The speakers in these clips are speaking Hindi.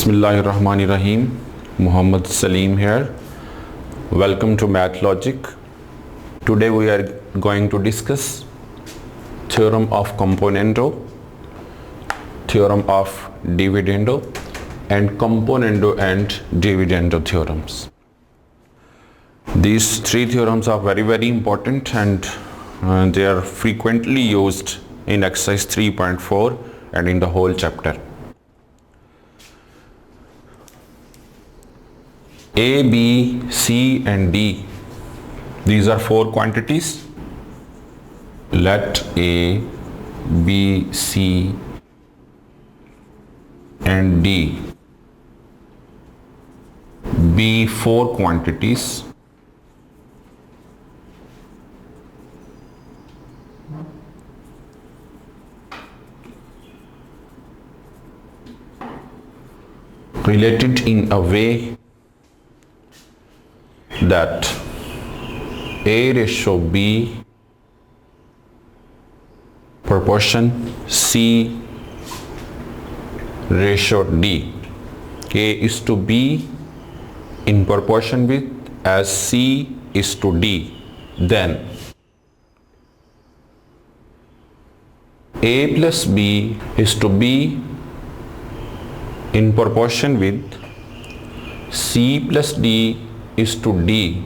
Bismillahirrahmanirrahim. Muhammad Salim here. Welcome to Math Logic. Today we are going to discuss theorem of componendo, theorem of dividendo, and componendo and dividendo theorems. These three theorems are very important and they are frequently used in exercise 3.4 and in the whole chapter. A, B, C and D. These are four quantities. Let A, B, C and D be four quantities related in a way that A ratio B proportion C ratio D. A is to B in proportion with as C is to D. Then A plus B is to B in proportion with C plus D is to D.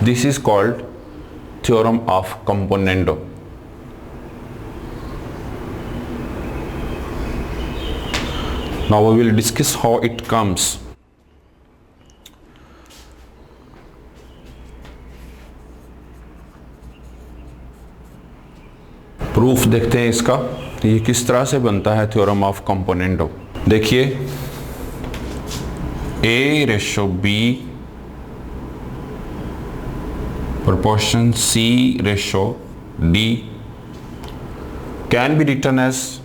This is called theorem of componendo. Now we will discuss how it comes. Proof देखते हैं इसका, ये किस तरह से बनता है थ्योरम ऑफ कंपोनेंडो. देखिए A ratio B proportion C ratio D can be written as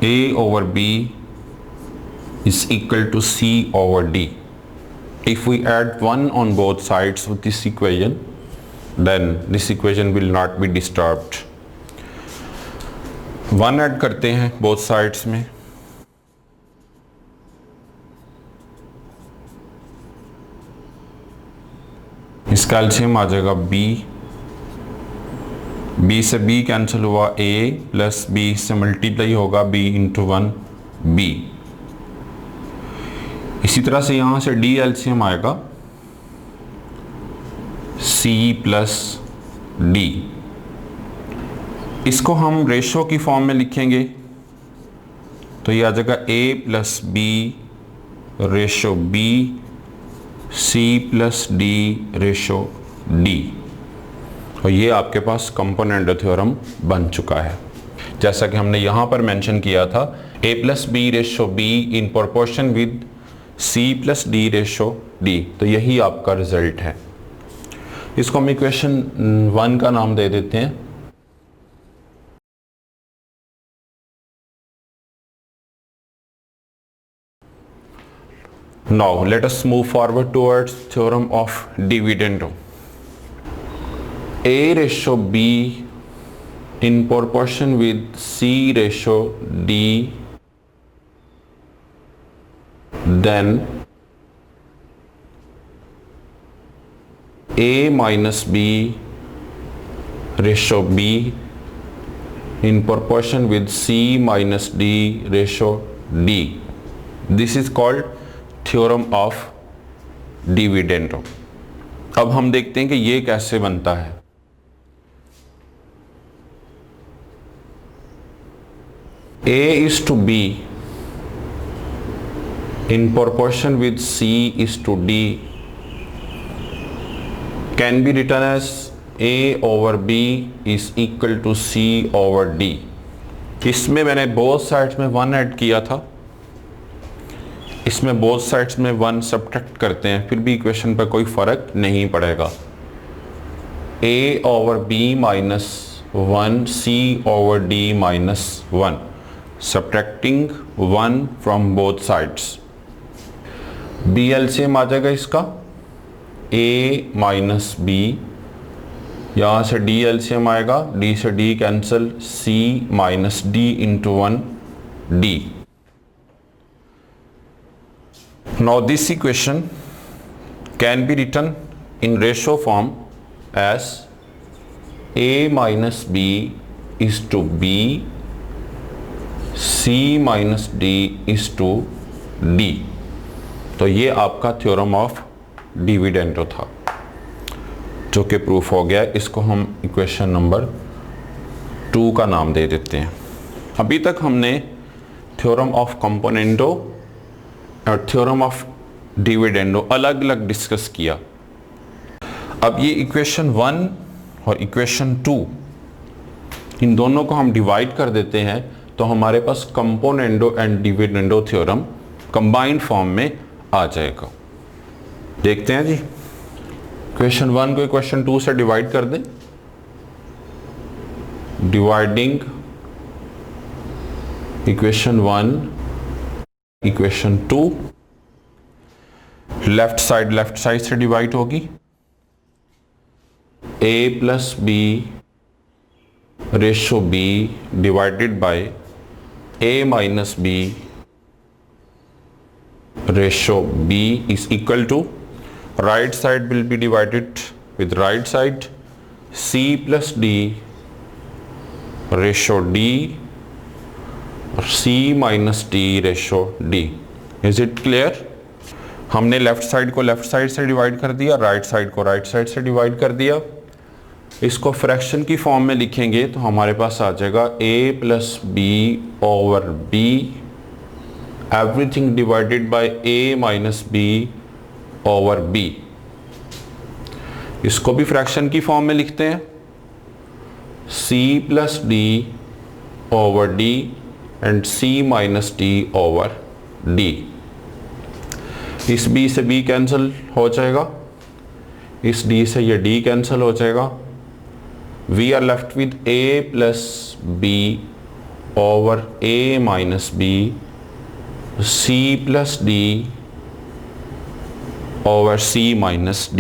A over B is equal to C over D. If we add 1 on both sides of this equation, then this equation will not be disturbed. 1 add करते हैं both sides में. इसका एलसीएम आ जाएगा B से B कैंसिल हुआ, A प्लस B से मल्टीप्लाई होगा B इंटू 1 B. इसी तरह से यहाँ से D एलसीएम आएगा C प्लस D. इसको हम रेशो की फॉर्म में लिखेंगे तो ये आ जाएगा A plus B ratio B C plus D ratio D. और ये आपके पास कंपोनेंडो थ्योरम बन चुका है. जैसा कि हमने यहाँ पर मेंशन किया था, A plus B ratio B in proportion with C plus D ratio D. तो यही आपका रिजल्ट है. इसको हम इक्वेशन 1 का नाम दे देते हैं. Now let us move forward towards theorem of dividendo. A ratio B in proportion with C ratio D, then A minus B ratio B in proportion with C minus D ratio D. This is called theorem of dividendo. अब हम देखते हैं कि ये कैसे बनता है. A is to B in proportion with C is to D can be written as A over B is equal to C over D. इसमें मैंने बोथ साइड्स में 1 ऐड किया था, इसमें बोथ साइड्स में 1 सब्ट्रैक्ट करते हैं, फिर भी इक्वेशन पर कोई फर्क नहीं पड़ेगा. A over B minus 1 C over D minus 1, subtracting 1 from both sides. B LCM आ जाएगा इसका A माइनस B, यहाँ से D एलसीएम आएगा, D से D cancel, C minus D into 1 D. Now this equation can be written in ratio form as a minus b is to b, c minus d is to d। तो ये आपका थ्योरम ऑफ डिविडेंडो था जो कि प्रूफ हो गया। इसको हम इक्वेशन नंबर 2 का नाम दे देते हैं। अभी तक हमने थ्योरम ऑफ कंपोनेंडो और थ्योरम ऑफ डिविडेंडो अलग अलग डिस्कस किया। अब ये इक्वेशन 1 और इक्वेशन 2 इन दोनों को हम डिवाइड कर देते हैं तो हमारे पास componendo and dividendo theorem combined form में आ जाएगा। देखते हैं जी, इक्वेशन 1 को इक्वेशन 2 से डिवाइड कर दें। Dividing equation 1 equation 2, left side से डिवाइड होगी। a plus B ratio b divided by a minus b ratio b is equal to, right side will be divided with right side, c plus d ratio d और c minus d ratio d। Is it clear? हमने लेफ्ट साइड को लेफ्ट साइड से डिवाइड कर दिया, राइट साइड को राइट साइड से डिवाइड कर दिया। इसको फ्रैक्शन की फॉर्म में लिखेंगे तो हमारे पास आ जाएगा a plus B over b, everything divided by a minus B over b। इसको भी फ्रैक्शन की फॉर्म में लिखते हैं, c plus D over d and c minus d over d। इस b से b कैंसिल हो जाएगा, इस d से ये d कैंसिल हो जाएगा। We are left with a plus B over a minus B, c plus d over c minus d।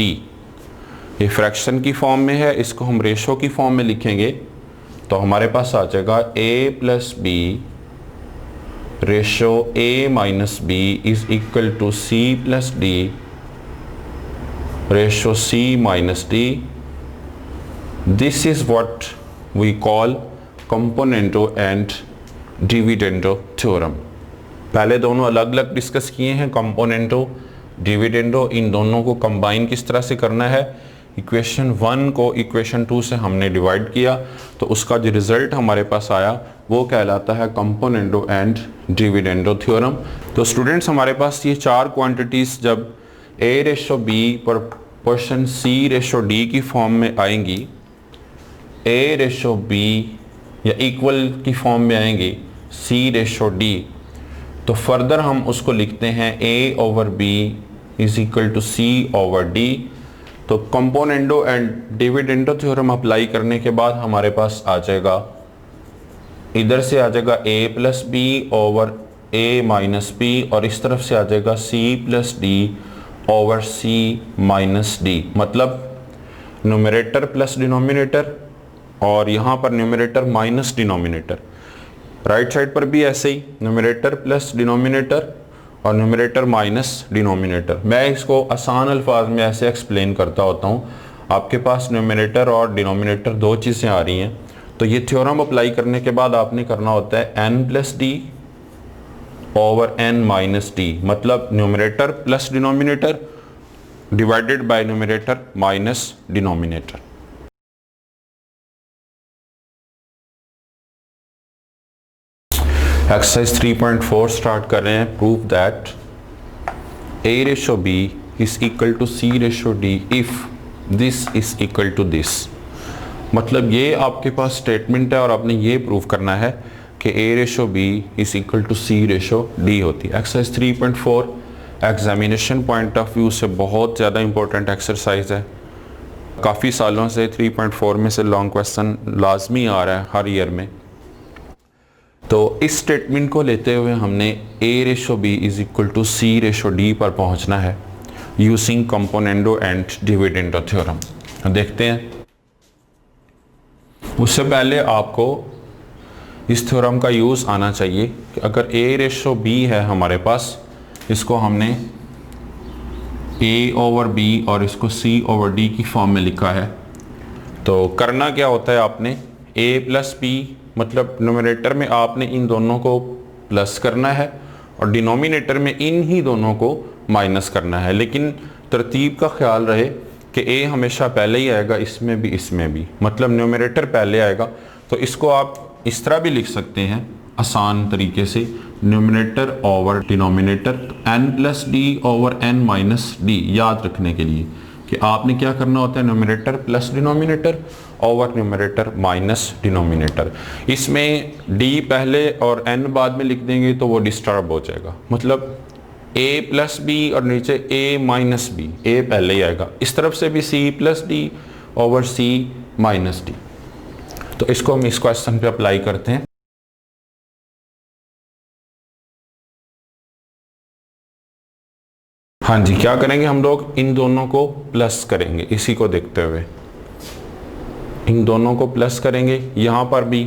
ये फ्रैक्शन की फॉर्म में है, इसको हम रेशो की फॉर्म में लिखेंगे तो हमारे पास आ जाएगा a plus B ratio a minus B is equal to c plus d ratio c minus d। This is what we call componendo and dividendo theorem. पहले दोनों अलग अलग डिस्कस किए हैं, कंपोनेंटो डिविडेंडो, इन दोनों को कंबाइन किस तरह से करना है। इक्वेशन 1 को इक्वेशन 2 से हमने डिवाइड किया तो उसका जो रिजल्ट हमारे पास आया वो कहलाता है कंपोनेंटो एंड डिविडेंडो थ्योरम। तो स्टूडेंट्स, हमारे पास ये 4 क्वांटिटीज जब a रेशो b पर पोर्शन c रेशो d की फॉर्म में आएंगी, a रेशो b या इक्वल की फॉर्म में आएंगी c रेशो d, तो फर्दर हम उसको लिखते हैं a over b is equal to c over d। तो componendo and dividendo theorem apply करने के बाद हमारे पास आ जाएगा, इधर से आ जाएगा a plus B over a minus B और इस तरफ से आ जाएगा c plus D over c minus D. मतलब न्यूमरेटर प्लस डिनोमिनेटर और यहाँ पर numerator minus denominator. Right side पर भी ऐसे ही न्यूमरेटर प्लस डिनोमिनेटर और न्यूमरेटर माइनस डिनोमिनेटर। मैं इसको आसान अल्फाज में ऐसे एक्सप्लेन करता होता हूँ। आपके पास न्यूमरेटर और डिनोमिनेटर दो चीज़ें आ रही हैं तो ये थ्योरम अप्लाई करने के बाद आपने करना होता है n plus D over n minus D, मतलब numerator plus denominator divided by numerator minus denominator. Exercise 3.4 start कर रहे हैं। Prove that a ratio b is equal to c ratio d if this is equal to this. मतलब ये आपके पास स्टेटमेंट है और आपने ये प्रूव करना है कि a ratio b is equal to c ratio d होती है। Exercise 3.4 examination point of view से बहुत ज़्यादा इंपॉर्टेंट एक्सरसाइज है। काफ़ी सालों से 3.4 में से लॉन्ग क्वेश्चन लाजमी आ रहा है हर ईयर में। तो इस स्टेटमेंट को लेते हुए हमने a ratio b is equal to c ratio d पर पहुंचना है using componendo and dividendo theorem. देखते हैं। उससे पहले आपको इस थ्योरम का यूज़ आना चाहिए कि अगर a रेशो b है हमारे पास, इसको हमने a ओवर b और इसको c ओवर d की फॉर्म में लिखा है। तो करना क्या होता है, आपने a प्लस b मतलब न्यूमरेटर में आपने इन दोनों को प्लस करना है और डिनोमिनेटर में इन ही दोनों को माइनस करना है। लेकिन तरतीब का ख्याल रहे कि a हमेशा पहले ही आएगा, इसमें भी इसमें भी, मतलब न्यूमरेटर पहले आएगा। तो इसको आप इस तरह भी लिख सकते हैं आसान तरीके से, numerator over denominator, n plus D over n minus D, याद रखने के लिए कि आपने क्या करना होता है, numerator plus denominator over numerator minus denominator. इसमें d पहले और n बाद में लिख देंगे तो वो डिस्टर्ब हो जाएगा, मतलब a प्लस बी और नीचे a माइनस बी, a पहले ही आएगा। इस तरफ से भी c plus D over c minus D. तो इसको हम इस क्वेश्चन पे अप्लाई करते हैं। हाँ जी, क्या करेंगे हम लोग, इन दोनों को प्लस करेंगे, इसी को देखते हुए इन दोनों को प्लस करेंगे। यहां पर भी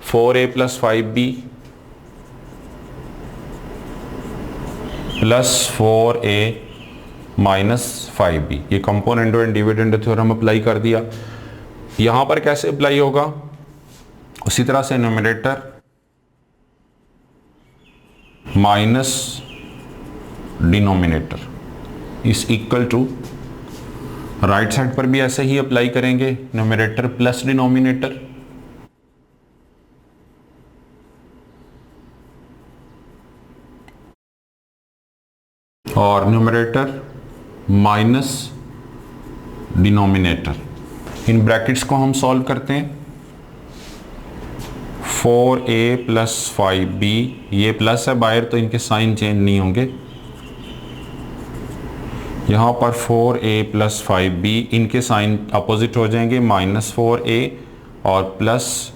4a plus 5b plus 4a minus 5b, ये componendo and dividendo theorem apply कर दिया। यहां पर कैसे अप्लाई होगा, उसी तरह से numerator minus denominator is equal to, right side पर भी ऐसे ही अप्लाई करेंगे, न्यूमरेटर प्लस डिनोमिनेटर और न्यूमरेटर माइनस डिनोमिनेटर। इन ब्रैकेट्स को हम सॉल्व करते हैं। 4a प्लस 5b, ये प्लस है बाहर तो इनके साइन चेंज नहीं होंगे। यहाँ पर 4a प्लस 5b, इनके साइन अपोजिट हो जाएंगे, माइनस 4a और प्लस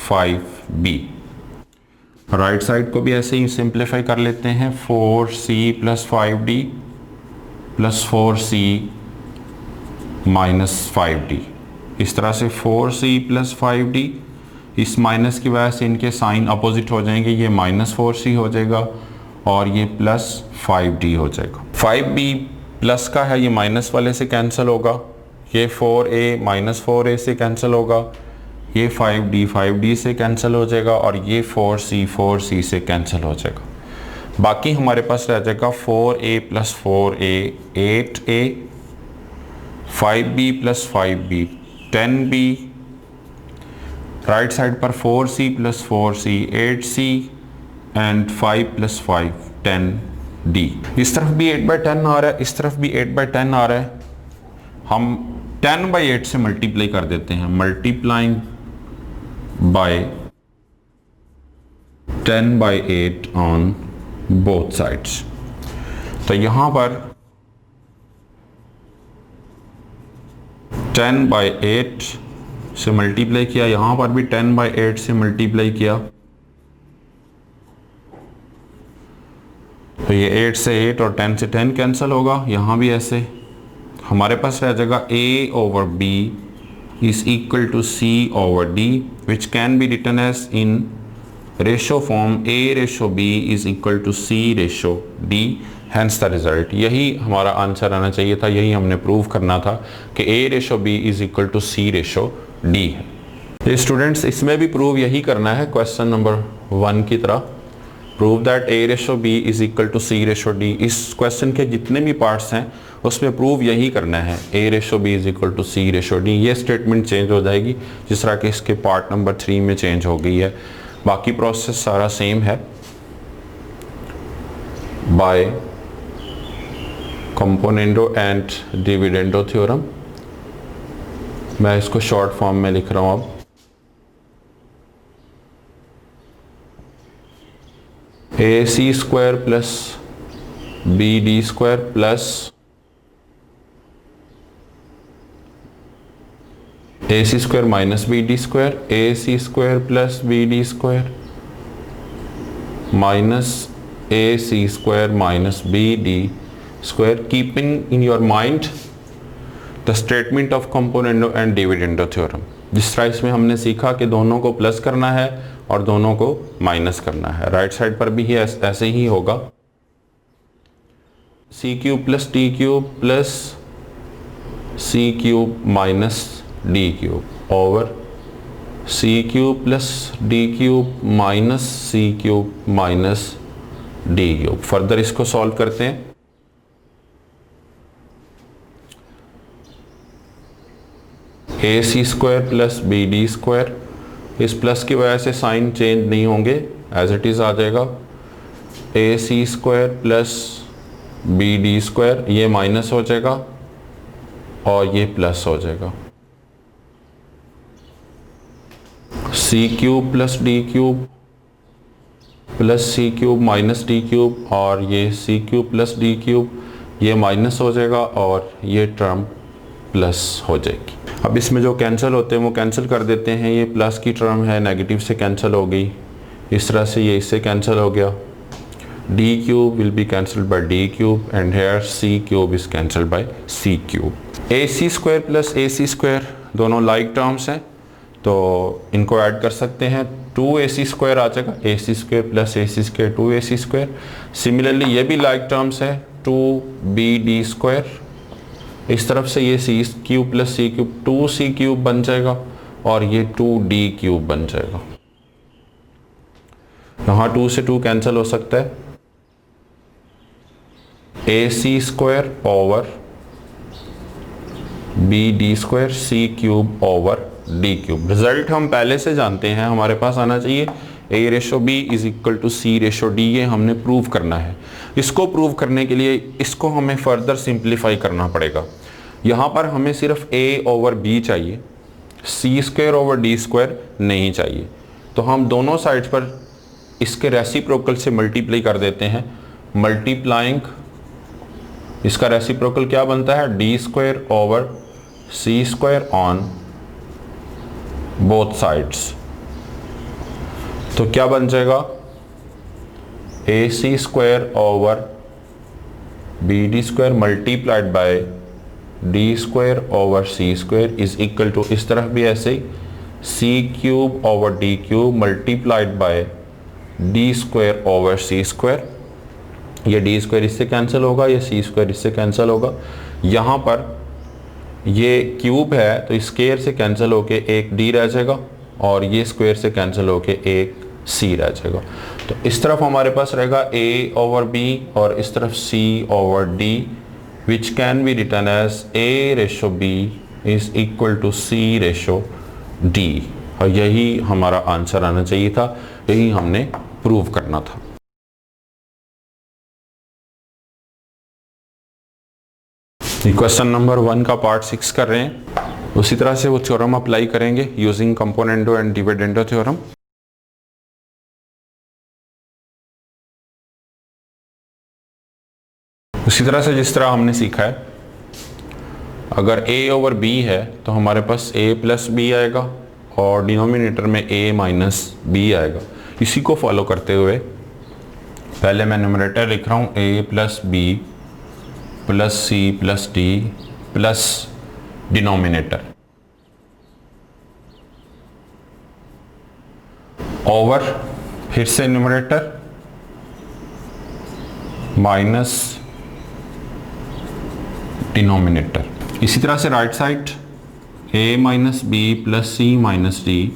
5b। राइट साइड को भी ऐसे ही सिंप्लीफाई कर लेते हैं, 4c plus 5d plus 4c minus 5d। इस तरह से 4c प्लस 5d, इस माइनस की वजह से इनके साइन अपोजिट हो जाएंगे, ये माइनस 4c हो जाएगा और ये प्लस 5d हो जाएगा। 5b प्लस का है, ये माइनस वाले से कैंसिल होगा, ये 4a माइनस 4a से कैंसिल होगा, ये 5d से कैंसिल हो जाएगा और ये 4c से कैंसिल हो जाएगा। बाकी हमारे पास रह जाएगा 4a plus 4a 8a, 5b plus 5b 10b, right side पर 4c plus 4c 8c and 5 plus 5 10d। इस तरफ भी 8/10 आ रहा है, इस तरफ भी 8/10 आ रहा है। हम 10/8 से मल्टीप्लाई कर देते हैं, multiplying by 10/8 on both sides. तो यहां पर 10/8 से मल्टीप्लाई किया, यहां पर भी 10/8 से मल्टीप्लाई किया, तो ये 8 से 8 और 10 से 10 कैंसिल होगा। यहाँ भी ऐसे हमारे पास रह जाएगा a over b is equal to c over d, which can be written as in ratio form a ratio b is equal to c ratio d, hence the result। यही हमारा आंसर आना चाहिए था, यही हमने प्रूव करना था कि a ratio b is equal to c ratio d है। तो स्टूडेंट्स इसमें भी प्रूव यही करना है क्वेश्चन नंबर 1 की तरह, prove that a ratio b is equal to c ratio d। इस क्वेश्चन के जितने भी पार्ट्स हैं उसमें प्रूव यही करना है, a ratio b is equal to c ratio d। ये स्टेटमेंट चेंज हो जाएगी जिस तरह कि इसके पार्ट नंबर 3 में चेंज हो गई है, बाकी प्रोसेस सारा सेम है। By componendo and dividendo theorem, मैं इसको शॉर्ट फॉर्म में लिख रहा हूँ अब। ac square plus bd square plus ac square minus bd square, ac square plus bd square minus ac square minus bd square, keeping in your mind the statement of componendo and dividendo theorem. जिस तरह इसमें हमने सीखा कि दोनों को प्लस करना है और दोनों को माइनस करना है, राइट साइड पर भी ऐसे ही होगा। C cube plus D cube plus C cube minus D cube over C cube plus D cube minus C cube minus D cube. Further इसको सॉल्व करते हैं। A C square plus B D square, इस प्लस की वजह से साइन चेंज नहीं होंगे, एज इट इज आ जाएगा। A C square plus B D square, ये माइनस हो जाएगा और ये प्लस हो जाएगा। C cube plus D cube plus C cube minus D cube, और ये C cube plus D cube, ये माइनस हो जाएगा और ये टर्म प्लस हो जाएगी। अब इसमें जो कैंसिल होते हैं वो कैंसिल कर देते हैं। ये प्लस की टर्म है, नेगेटिव से कैंसिल हो गई, इस तरह से ये इससे कैंसिल हो गया। d cube will be cancelled by d cube and here c cube is cancelled by c cube। ac square plus ac square दोनों लाइक टर्म्स हैं तो इनको ऐड कर सकते हैं। 2ac स्क्वायर आ जाएगा, ac square plus ac square 2ac square. Similarly ये भी लाइक टर्म्स है, 2bd स्क्वायर। इस तरफ से ये c cube plus c cube 2c cube बन जाएगा और ये 2d क्यूब बन जाएगा। यहाँ 2 से 2 कैंसिल हो सकता है। ac square over bd square c cube over d cube. Result हम पहले से जानते हैं, हमारे पास आना चाहिए a ratio b is equal to c ratio d। ये हमने प्रूव करना है। इसको प्रूव करने के लिए इसको हमें फर्दर सिंप्लीफाई करना पड़ेगा। यहाँ पर हमें सिर्फ a ओवर b चाहिए, c square over d square नहीं चाहिए। तो हम दोनों साइड्स पर इसके रेसिप्रोकल से मल्टीप्लाई कर देते हैं। मल्टीप्लाइंग इसका रेसिप्रोकल क्या बनता है, D square over C square on both sides. तो क्या बन जाएगा, A C square over B D square multiplied by D square over C square is equal to, इस तरफ भी ऐसे ही C cube over D cube multiplied by D square over C square. ये डी स्क्वायर इससे कैंसिल होगा, ये सी स्क्वायर इससे कैंसिल होगा। यहाँ पर ये क्यूब है तो स्क्वायर से कैंसिल होके एक डी रह जाएगा और ये स्क्वायर से कैंसिल होके एक सी रह जाएगा। तो इस तरफ हमारे पास रहेगा ए ओवर बी और इस तरफ C over D, which can be written as A ratio B is equal to C ratio D. और यही हमारा आंसर आना चाहिए था, यही हमने प्रूव करना था। क्वेश्चन नंबर 1 का पार्ट 6 कर रहे हैं। उसी तरह से वो थ्योरम अप्लाई करेंगे यूजिंग कंपोनेंटो एंड डिविडेंडो थ्योरम। उसी तरह से जिस तरह हमने सीखा है, अगर a ओवर b है तो हमारे पास a प्लस b आएगा और डिनोमिनेटर में a माइनस b आएगा। इसी को फॉलो करते हुए पहले मैं न्यूमरेटर लिख रहा हूँ a plus b plus c plus d plus denominator over फिर से न्यूमरेटर माइनस डिनोमिनेटर। इसी तरह से right side a minus B plus C minus D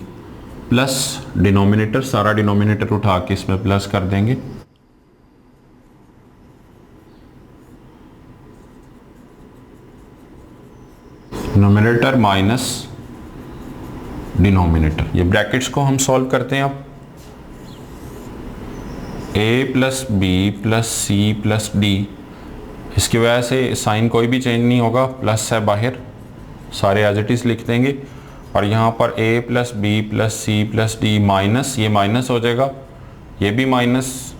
plus denominator, सारा डिनोमिनेटर उठा के इसमें प्लस कर देंगे। न्यूमरेटर माइनस डिनोमिनेटर, ये ब्रैकेट्स को हम सॉल्व करते हैं। अब a plus B plus C plus D, इसकी वजह से साइन कोई भी चेंज नहीं होगा, प्लस है बाहर, सारे एज इट इज लिख देंगे। और यहाँ पर a plus B plus C plus D minus, ये माइनस हो जाएगा, ये भी माइनस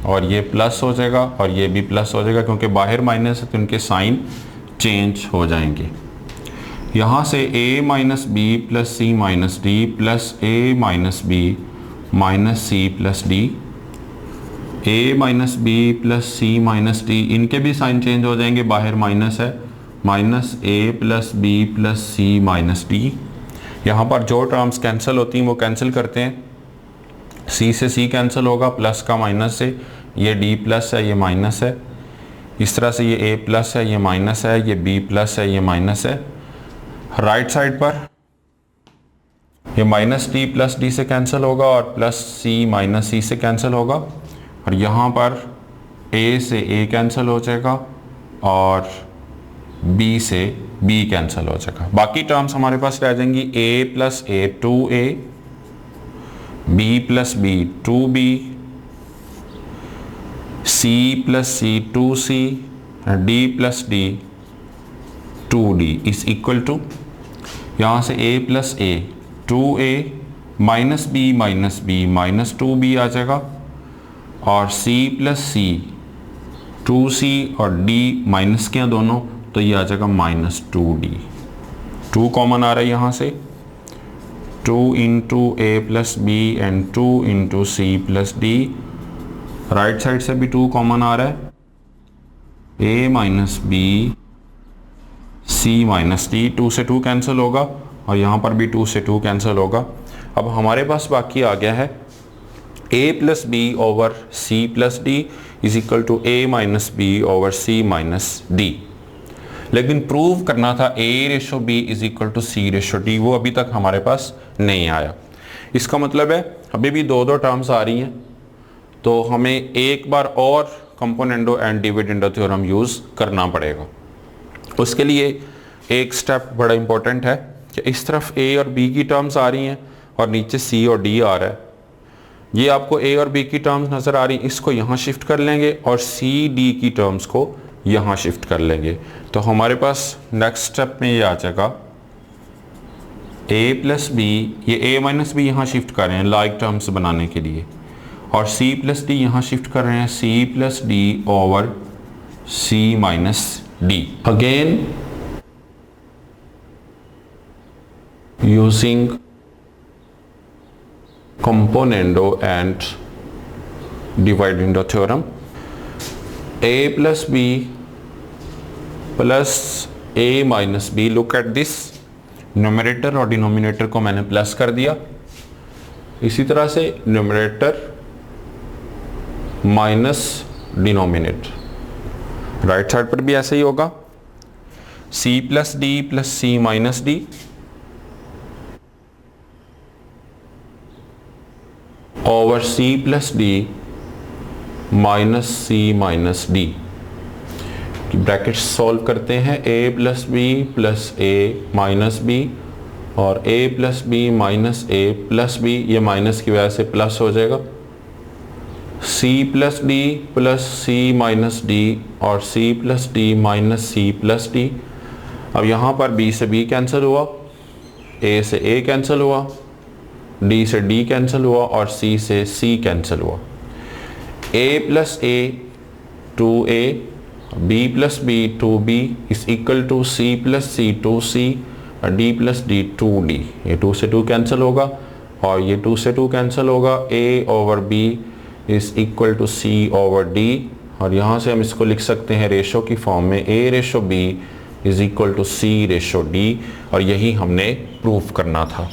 और ये प्लस हो जाएगा और ये भी प्लस हो जाएगा, क्योंकि बाहर माइनस है तो इनके साइन चेंज हो जाएंगे। यहाँ से a minus B plus C minus D plus a minus B minus C plus D, a minus B plus C minus D, इनके भी साइन चेंज हो जाएंगे, बाहर माइनस है, minus a plus B plus C minus D. यहाँ पर जो टर्म्स कैंसिल होती हैं वो कैंसिल करते हैं, c से c कैंसिल होगा, प्लस का माइनस से, ये d प्लस है ये माइनस है, इस तरह से ये a प्लस है, ये माइनस है, ये b प्लस है, ये माइनस है। राइट साइड पर ये माइनस d प्लस d से कैंसिल होगा और प्लस c माइनस c से कैंसिल होगा, और यहाँ पर a से a कैंसिल हो जाएगा और b से b कैंसिल हो जाएगा। बाकी टर्म्स हमारे पास रह जाएंगी a plus a 2a, b plus b 2b, c plus c 2c, d plus d 2d is equal to, यहाँ से a plus a 2a minus b minus 2b आ जाएगा, और c प्लस c 2c और d माइनस के दोनों, तो ये आ जाएगा माइनस 2d। 2 कॉमन आ रहा है यहाँ से, 2 into a plus B and 2 into c plus d। Right side से भी 2 कॉमन आ रहा है, a minus B c minus d, 2 से 2 कैंसिल होगा और यहाँ पर भी 2 से 2 कैंसिल होगा। अब हमारे पास बाकी आ गया है a plus B over c plus d is equal to a minus B over c minus d। लेकिन प्रूव करना था a ratio b is equal to c ratio d, वो अभी तक हमारे पास नहीं आया। इसका मतलब है अभी भी दो टर्म्स आ रही हैं, तो हमें एक बार और componendo and dividendo theorem use करना पड़ेगा। उसके लिए एक स्टेप बड़ा इंपॉर्टेंट है कि इस तरफ a और b की टर्म्स आ रही हैं और नीचे c और d आ रहा है। ये आपको a और b की टर्म्स नज़र आ रही हैं, इसको यहाँ शिफ्ट कर लेंगे और c d की टर्म्स को यहाँ शिफ्ट कर लेंगे, तो हमारे पास नेक्स्ट स्टेप में ये आ जाएगा a प्लस बी, ये a माइनस बी यहाँ शिफ्ट कर रहे हैं लाइक टर्म्स बनाने के लिए, और c प्लस डी यहाँ शिफ्ट कर रहे हैं c plus D over c minus D. Again using componendo and dividendo theorem, a plus b plus a minus b, look at this, numerator और डिनोमिनेटर को मैंने प्लस कर दिया, इसी तरह से numerator minus denominator. Right side पर भी ऐसे ही होगा, c plus D plus c minus D over c plus D minus c minus D की ब्रैकेट्स सॉल्व करते हैं। a plus B plus a minus B और a plus B minus a plus B, ये माइनस की वजह से प्लस हो जाएगा, c plus D plus c minus D और c plus D minus c plus D. अब यहाँ पर b से b कैंसिल हुआ, a से a कैंसिल हुआ, d से d कैंसिल हुआ और c से c कैंसिल हुआ। a plus a 2a, b plus b 2b is equal to c plus c 2c और d प्लस d 2d। ये 2 से 2 कैंसिल होगा और ये 2 से 2 कैंसिल होगा, a over b is equal to c over d, और यहाँ से हम इसको लिख सकते हैं रेशो की फॉर्म में, a ratio b is equal to c ratio d, और यही हमने प्रूफ करना था।